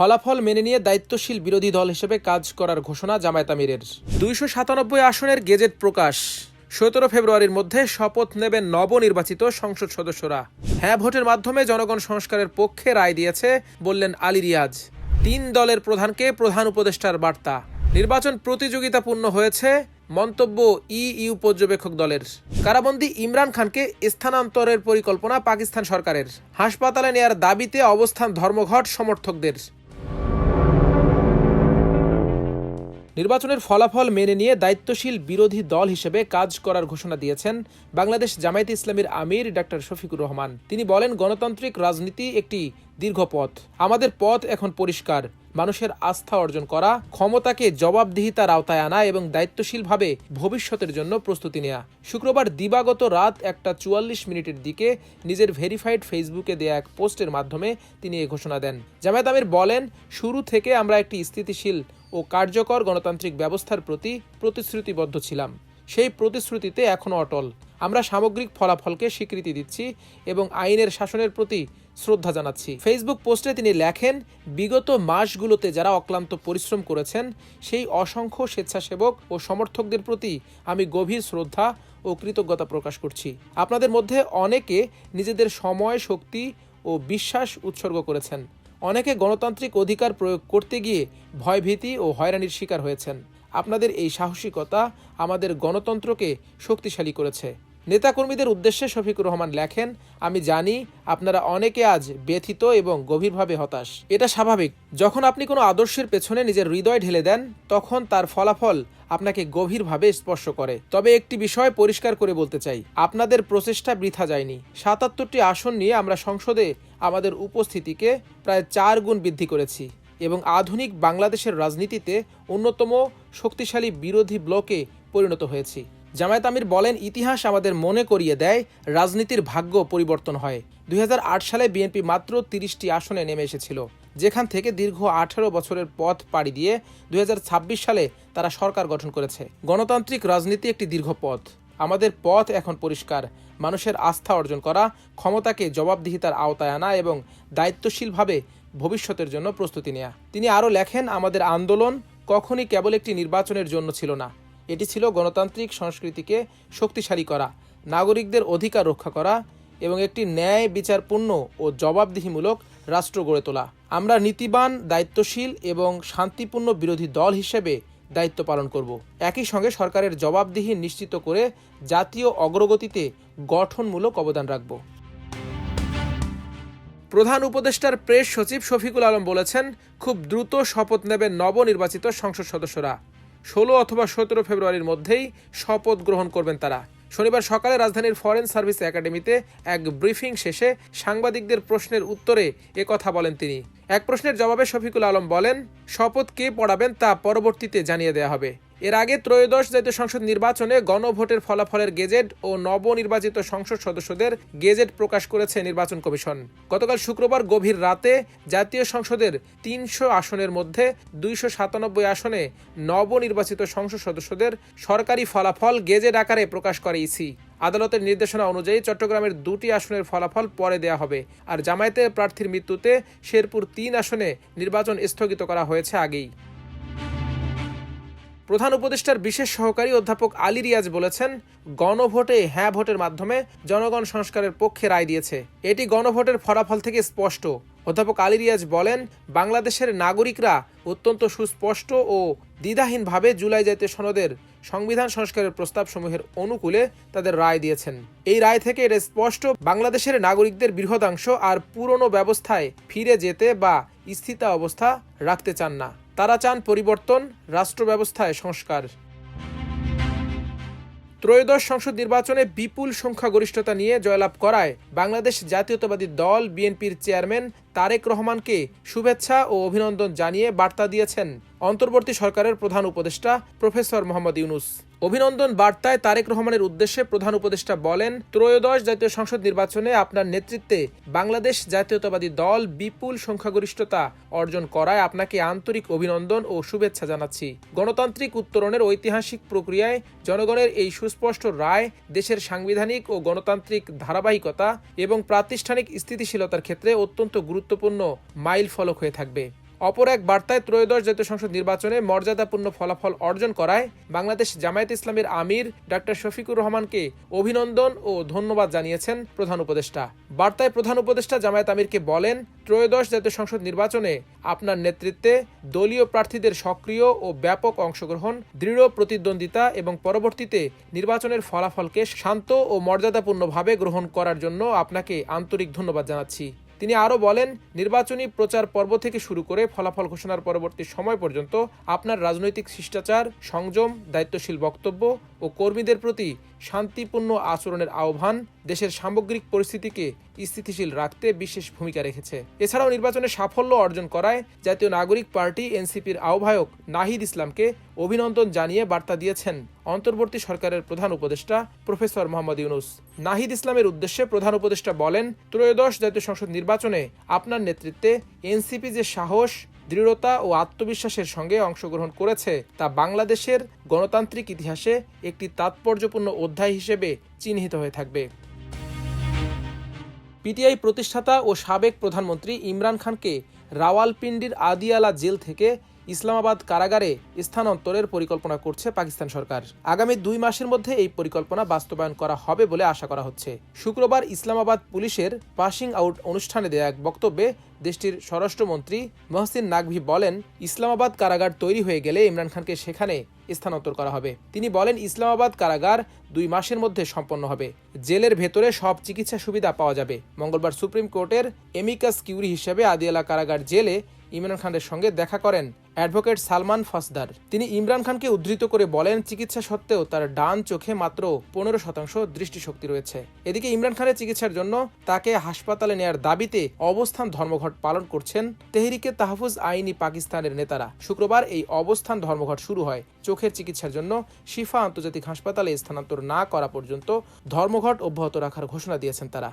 ফলাফল মেনে নিয়ে দায়িত্বশীল বিরোধী দল হিসেবে কাজ করার ঘোষণা জামায়াত আমিরের। 297 আসনের গেজেট প্রকাশ। 17 ফেব্রুয়ারির মধ্যে শপথ নেবেন নবনির্বাচিত সংসদ সদস্যরা। হ্যাঁ ভোটের মাধ্যমে জনগণ সংস্কারের পক্ষে রায় দিয়েছে বললেন আলী রিয়াজ। 3 দলের প্রধানকে প্রধান উপদেষ্টার বার্তা। নির্বাচন প্রতিযোগিতাপূর্ণ হয়েছে মন্তব্য ইইউ পর্যবেক্ষক দলের। কারাবন্দী ইমরান খানকে স্থানান্তরের পরিকল্পনা পাকিস্তান সরকারের। হাসপাতালে নেয়ার দাবিতে অবস্থান ধর্মঘট সমর্থকদের। নির্বাচনের ফলাফল মেনে নিয়ে দায়িত্বশীল বিরোধী দল হিসেবে কাজ করার ঘোষণা দিয়েছেন বাংলাদেশ জামায়াতে ইসলামীর আমির ডক্টর শফিকুর রহমান। তিনি বলেন, গণতান্ত্রিক রাজনীতি একটি দীর্ঘ পথ। আমাদের পথ এখন পরিষ্কার। মানুষের আস্থা অর্জন করা, ক্ষমতাকে জবাবদিহিতার আওতায় আনা এবং দায়িত্বশীলভাবে ভবিষ্যতের জন্য প্রস্তুতি নেওয়া। শুক্রবার দিবাগত রাত 1:44 দিকে নিজের ভেরিফাইড ফেসবুকে দেয়া এক পোস্টের মাধ্যমে তিনি এ ঘোষণা দেন। জামায়াত আমির বলেন, শুরু থেকে আমরা একটি স্থিতিশীল ও কার্যকর গণতান্ত্রিক ব্যবস্থার প্রতি প্রতিশ্রুতিবদ্ধ ছিলাম। সেই প্রতিশ্রুতিতে এখনও অটল। আমরা সামগ্রিক ফলাফলকে স্বীকৃতি দিচ্ছি এবং আইনের শাসনের প্রতি শ্রদ্ধা জানাচ্ছি। ফেসবুক পোস্টে তিনি লেখেন, বিগত মাসগুলোতে যারা অক্লান্ত পরিশ্রম করেছেন সেই অসংখ্য স্বেচ্ছাসেবক ও সমর্থকদের প্রতি আমি গভীর শ্রদ্ধা ও কৃতজ্ঞতা প্রকাশ করছি। আপনাদের মধ্যে অনেকে নিজেদের সময়, শক্তি ও বিশ্বাস উৎসর্গ করেছেন। অনেকে গণতান্ত্রিক অধিকার প্রয়োগ করতে গিয়ে ভয়ভীতি ও হয়রানির শিকার হয়েছেন। আপনাদের এই সাহসিকতা আমাদের গণতন্ত্রকে শক্তিশালী করেছে। নেতাকর্মীদের উদ্দেশ্যে শফিকুর রহমান লেখেন, আমি জানি আপনারা অনেকে আজ ব্যথিত এবং গভীরভাবে হতাশ। এটা স্বাভাবিক। যখন আপনি কোনো আদর্শের পেছনে নিজের হৃদয় ঢেলে দেন, তখন তার ফলাফল আপনাকে গভীরভাবে স্পর্শ করে। তবে একটি বিষয় পরিষ্কার করে বলতে চাই, আপনাদের প্রচেষ্টা বৃথা যায়নি। 77টি আসন নিয়ে আমরা সংসদে আমাদের উপস্থিতিকে প্রায় 4 গুণ বৃদ্ধি করেছি এবং আধুনিক বাংলাদেশের রাজনীতিতে অন্যতম শক্তিশালী বিরোধী ব্লকে পরিণত হয়েছি। জামায়াত আমির বলেন, ইতিহাস আমাদের মনে করিয়ে দেয় রাজনীতির ভাগ্য পরিবর্তন হয়। 2008 সালে বিএনপি মাত্র 30টি আসনে নেমে এসেছিল, যেখান থেকে দীর্ঘ 18 বছরের পথ পাড়ি দিয়ে 2026 সালে তারা সরকার গঠন করেছে। গণতান্ত্রিক রাজনীতি একটি দীর্ঘ পথ। আমাদের পথ এখন পরিষ্কার। মানুষের আস্থা অর্জন করা, ক্ষমতাকে জবাবদিহিতার আওতায় আনা এবং দায়িত্বশীলভাবে ভবিষ্যতের জন্য প্রস্তুতি নেওয়া। তিনি আরও লেখেন, আমাদের আন্দোলন কখনই কেবল একটি নির্বাচনের জন্য ছিল না। এটি ছিল গণতান্ত্রিক সংস্কৃতিকে শক্তিশালী করা, নাগরিকদের অধিকার রক্ষা করা এবং একটি ন্যায় বিচারপূর্ণ ও জবাবদিহিমূলক রাষ্ট্র গড়ে তোলা। আমরা নীতিবান, দায়িত্বশীল এবং শান্তিপূর্ণ বিরোধী দল হিসেবে দায়িত্ব পালন করব। একই সঙ্গে সরকারের জবাবদিহি নিশ্চিত করে জাতীয় অগ্রগতিতে গঠনমূলক অবদান রাখব। প্রধান উপদেষ্টার প্রেস সচিব শফিকুল আলম বলেছেন, খুব দ্রুত শপথ নেবেন নবনির্বাচিত সংসদ সদস্যরা। 16 অথবা 17 ফেব্রুয়ারির মধ্যেই শপথ গ্রহণ করবেন তারা। শনিবার সকালে রাজধানীর ফরেন সার্ভিস একাডেমিতে এক ব্রিফিং শেষে সাংবাদিকদের প্রশ্নের উত্তরে একথা বলেন তিনি। এক প্রশ্নের জবাবে শফিকুল আলম বলেন, শপথ কে পড়াবেন তা পরবর্তীতে জানিয়ে দেওয়া হবে। এর আগে ত্রয়োদশ জাতীয় সংসদ নির্বাচনে গণভোটের ফলাফলের গেজেট ও নবনির্বাচিত সংসদ সদস্যদের গেজেট প্রকাশ করেছে নির্বাচন কমিশন। গতকাল শুক্রবার গভীর রাতে জাতীয় সংসদের 300 আসনের মধ্যে 297 আসনে নবনির্বাচিত সংসদ সদস্যদের সরকারি ফলাফল গেজেট আকারে প্রকাশ করে ইসি। আদালতের নির্দেশনা অনুযায়ী চট্টগ্রামের 2টি আসনের ফলাফল পরে দেয়া হবে, আর জামায়াতের প্রার্থীর মৃত্যুতে শেরপুর 3 আসনে নির্বাচন স্থগিত করা হয়েছে আগেই। প্রধান উপদেষ্টার বিশেষ সহকারী অধ্যাপক আলী রিয়াজ বলেছেন, গণভোটে হ্যাঁ ভোটের মাধ্যমে জনগণ সংস্কারের পক্ষে রায় দিয়েছে। এটি গণভোটের ফলাফল থেকে স্পষ্ট। অধ্যাপক আলী রিয়াজ বলেন, বাংলাদেশের নাগরিকরা অত্যন্ত সুস্পষ্ট ও দ্বিধাহীনভাবে জুলাই জাতীয় সনদের সংবিধান সংস্কারের প্রস্তাবসমূহের অনুকূলে তাদের রায় দিয়েছেন। এই রায় থেকে এটা স্পষ্ট, বাংলাদেশের নাগরিকদের বৃহদাংশ আর পুরনো ব্যবস্থায় ফিরে যেতে বা স্থিতা অবস্থা রাখতে চান না। তারা চান পরিবর্তন, রাষ্ট্র ব্যবস্থায় সংস্কার। ত্রয়োদশ সংসদ নির্বাচনে বিপুল সংখ্যাগরিষ্ঠতা নিয়ে জয়লাভ করায় বাংলাদেশ জাতীয়তাবাদী দল বিএনপির চেয়ারম্যান তারেক রহমানকে শুভেচ্ছা ও অভিনন্দন জানিয়ে বার্তা দিয়েছেন অন্তর্বর্তী সরকারের প্রধান উপদেষ্টা প্রফেসর মোহাম্মদ ইউনূস। অভিনন্দন বার্তায় তারেক রহমানের উদ্দেশ্যে প্রধান উপদেষ্টা বলেন, ত্রয়োদশ জাতীয় সংসদ নির্বাচনে আপনার নেতৃত্বে বাংলাদেশ জাতীয়তাবাদী দল বিপুল সংখ্যাগরিষ্ঠতা অর্জন করায় আপনাকে আন্তরিক অভিনন্দন ও শুভেচ্ছা জানাচ্ছি। গণতান্ত্রিক উত্তরণের ঐতিহাসিক প্রক্রিয়ায় জনগণের এই সুস্পষ্ট রায় দেশের সাংবিধানিক ও গণতান্ত্রিক ধারাবাহিকতা এবং প্রাতিষ্ঠানিক স্থিতিশীলতার ক্ষেত্রে অত্যন্ত গুরুত্বপূর্ণ মাইল ফলক হয়ে থাকবে। অপর এক বার্তায় ত্রয়োদশ জাতীয় সংসদ নির্বাচনে মর্যাদাপূর্ণ ফলাফল অর্জন করায় বাংলাদেশ জামায়াতে ইসলামীর আমির ডাক্তার শফিকুর রহমানকে অভিনন্দন ও ধন্যবাদ জানিয়েছেন প্রধান উপদেষ্টা। বার্তায় প্রধান উপদেষ্টা জামায়াত আমিরকে বলেন, ত্রয়োদশ জাতীয় সংসদ নির্বাচনে আপনার নেতৃত্বে দলীয় প্রার্থীদের সক্রিয় ও ব্যাপক অংশগ্রহণ, দৃঢ় প্রতিদ্বন্দ্বিতা এবং পরবর্তীতে নির্বাচনের ফলাফলকে শান্ত ও মর্যাদাপূর্ণভাবে গ্রহণ করার জন্য আপনাকে আন্তরিক ধন্যবাদ জানাচ্ছি। তিনি আরও বলেন, নির্বাচনী প্রচার পর্ব থেকে শুরু করে ফলাফল ঘোষণার পরবর্তী সময় পর্যন্ত আপনার রাজনৈতিক শিষ্টাচার, সংযম, দায়িত্বশীল বক্তব্য ও কর্মীদের প্রতি শান্তিপূর্ণ আচরণের আহ্বান দেশের সামগ্রিক পরিস্থিতিকে স্থিতিশীল রাখতে বিশেষ ভূমিকা রেখেছে। এছাড়াও নির্বাচনে সাফল্য অর্জন করায় জাতীয় নাগরিক পার্টি এনসিপির আহ্বায়ক নাহিদ ইসলামকে অভিনন্দন জানিয়ে বার্তা দিয়েছেন অন্তর্বর্তী সরকারের প্রধান উপদেষ্টা প্রফেসর মোহাম্মদ ইউনূস। নাহিদ ইসলামের উদ্দেশ্যে প্রধান উপদেষ্টা বলেন, ত্রয়োদশ জাতীয় সংসদ নির্বাচনে আপনার নেতৃত্বে এনসিপি যে সাহস, দৃঢ়তা ও আত্মবিশ্বাসের সঙ্গে অংশগ্রহণ করেছে তা বাংলাদেশের গণতান্ত্রিক ইতিহাসে একটি তাৎপর্যপূর্ণ অধ্যায় হিসেবে চিহ্নিত হয়ে থাকবে। পিটিআই প্রতিষ্ঠাতা ও সাবেক প্রধানমন্ত্রী ইমরান খানকে রাওয়ালপিন্ডির আদিয়ালা জেল থেকে ইসলামাবাদ কারাগারে স্থানান্তরের পরিকল্পনা করছে পাকিস্তান সরকার। আগামী 2 মাসের মধ্যে এই পরিকল্পনা বাস্তবায়ন করা হবে বলে আশা করা হচ্ছে। শুক্রবার ইসলামাবাদ পুলিশের পাসিং আউট অনুষ্ঠানে দেয়া এক বক্তব্যে দেশটির স্বরাষ্ট্রমন্ত্রী মহসিন নাকভি বলেন, ইসলামাবাদ কারাগার তৈরি হয়ে গেলে ইমরান খানকে সেখানে স্থানান্তর করা হবে। তিনি বলেন, ইসলামাবাদ কারাগার 2 মাসের মধ্যে সম্পন্ন হবে। জেলের ভেতরে সব চিকিৎসা সুবিধা পাওয়া যাবে। মঙ্গলবার সুপ্রিম কোর্টের এমিকাস কিউরি হিসেবে আদিয়ালা কারাগার জেলে ইমরান খানের সঙ্গে দেখা করেন অ্যাডভোকেট সালমান ফসদার। তিনি ইমরান খানকে উদ্ধৃত করে বলেন, চিকিৎসা সত্ত্বেও তার ডান চোখে মাত্র 15% দৃষ্টিশক্তি রয়েছে। এদিকে ইমরান খানের চিকিৎসার জন্য তাকে হাসপাতালে নেয়ার দাবিতে অবস্থান ধর্মঘট পালন করছেন তেহরিকে তাহফুজ আইনি পাকিস্তানের নেতারা। শুক্রবার এই অবস্থান ধর্মঘট শুরু হয়। চোখের চিকিৎসার জন্য শিফা আন্তর্জাতিক হাসপাতালে স্থানান্তর না করা পর্যন্ত ধর্মঘট অব্যাহত রাখার ঘোষণা দিয়েছেন তারা।